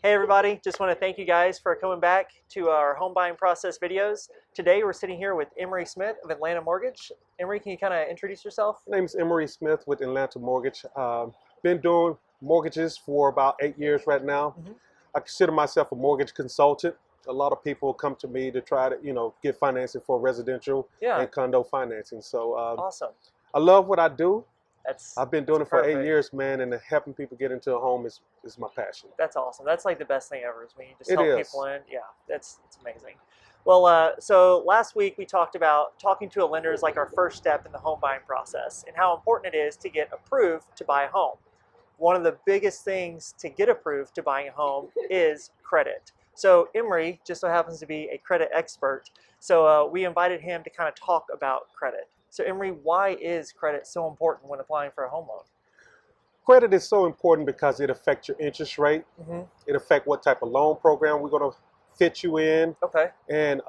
Hey everybody, just want to thank you guys for coming back to our home buying process videos. Today we're sitting here with Emory Smith of Inlanta Mortgage. Emory, can you kind of introduce yourself? My name is Emory Smith with Inlanta Mortgage. Been doing mortgages for about 8 years right now. I consider myself a mortgage consultant. A lot of people come to me to try to, get financing for residential and condo financing. So Awesome. I love what I do. I've been doing it for perfect. 8 years, man, and helping people get into a home is my passion. That's awesome. That's like the best thing ever is when you just help people in. Yeah, it's amazing. Well, so last week we talked about talking to a lender is like our first step in the home buying process and how important it is to get approved to buy a home. One of the biggest things to get approved to buying a home is credit. So Emory just so happens to be a credit expert. So we invited him to kind of talk about credit. So Emory, why is credit so important when applying for a home loan? Credit is so important because it affects your interest rate. It affects what type of loan program we're going to fit you in. Okay. And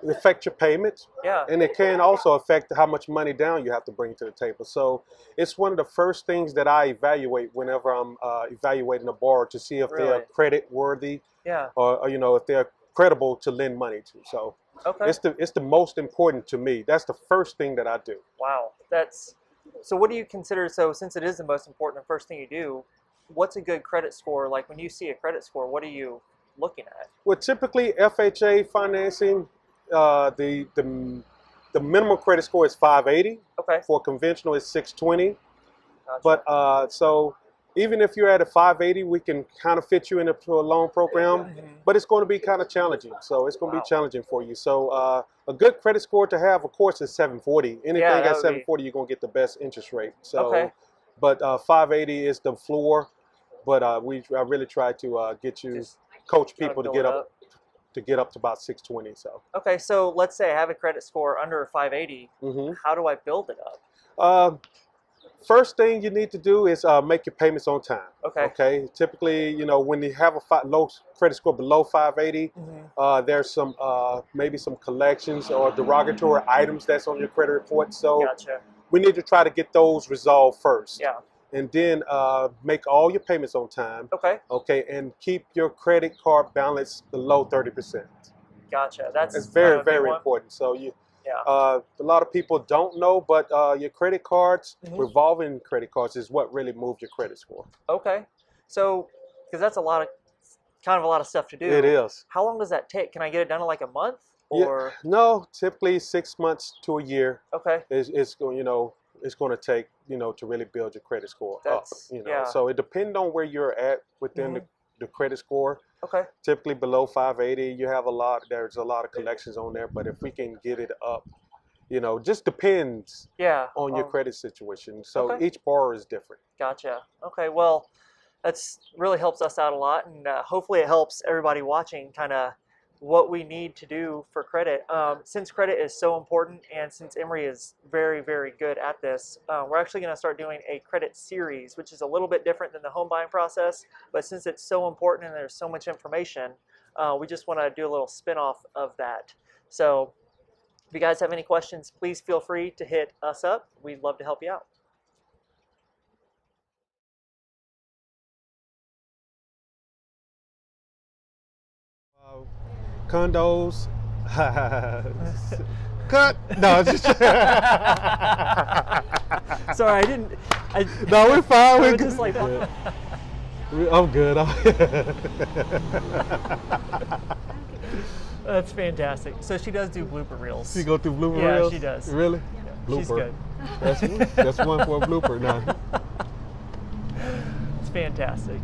it affects your payments. Yeah. And it can also affect how much money down you have to bring to the table. So it's one of the first things that I evaluate whenever I'm evaluating a borrower to see if they're credit worthy. Yeah. Or if they're credible to lend money to. So it's the most important to me. That's the first thing that I do. Wow. So what do you consider, so since it is the most important first thing you do, what's a good credit score? Like when you see a credit score, what are you looking at? Well, typically FHA financing, the minimum credit score is 580. Okay. For conventional, it's 620. Gotcha. But so even if you're at a 580, we can kind of fit you into a loan program, but it's going to be kind of challenging. So it's going to be challenging for you. So a good credit score to have, of course, is 740. Anything at 740, you're going to get the best interest rate. So, but 580 is the floor. But I really try to coach people to get up to about 620. So. Okay, so let's say I have a credit score under a 580. How do I build it up? First thing you need to do is make your payments on time. Okay. Typically, when you have a low credit score below 580, there's some maybe some collections or derogatory items that's on your credit report. So we need to try to get those resolved first. Yeah. And then make all your payments on time. Okay. Okay. And keep your credit card balance below 30%. Gotcha. That's very, very important. So a lot of people don't know, but your credit cards, revolving credit cards, is what really moves your credit score. Okay. So, because that's kind of a lot of stuff to do. It is. How long does that take? Can I get it done in like a month? Or no, typically 6 months to a year. Okay. It's going to take to really build your credit score up. So it depends on where you're at within the credit score. Okay. Typically below 580, there's a lot of collections on there, but if we can get it up, just depends on your credit situation. So each borrower is different. Gotcha. Okay, well, that's really helps us out a lot, and hopefully it helps everybody watching kind of what we need to do for credit. Since credit is so important, and since Emory is very, very good at this, we're actually going to start doing a credit series, which is a little bit different than the home buying process. But since it's so important and there's so much information, we just want to do a little spin-off of that. So if you guys have any questions, please feel free to hit us up. We'd love to help you out. Condos. Cut. No, it's just. Sorry, I didn't. No, we're fine. We're just like. I'm good. That's fantastic. So she does do blooper reels. She go through blooper reels? Yeah, she does. Really? Yeah, Blooper. She's good. That's one for a blooper now. It's fantastic.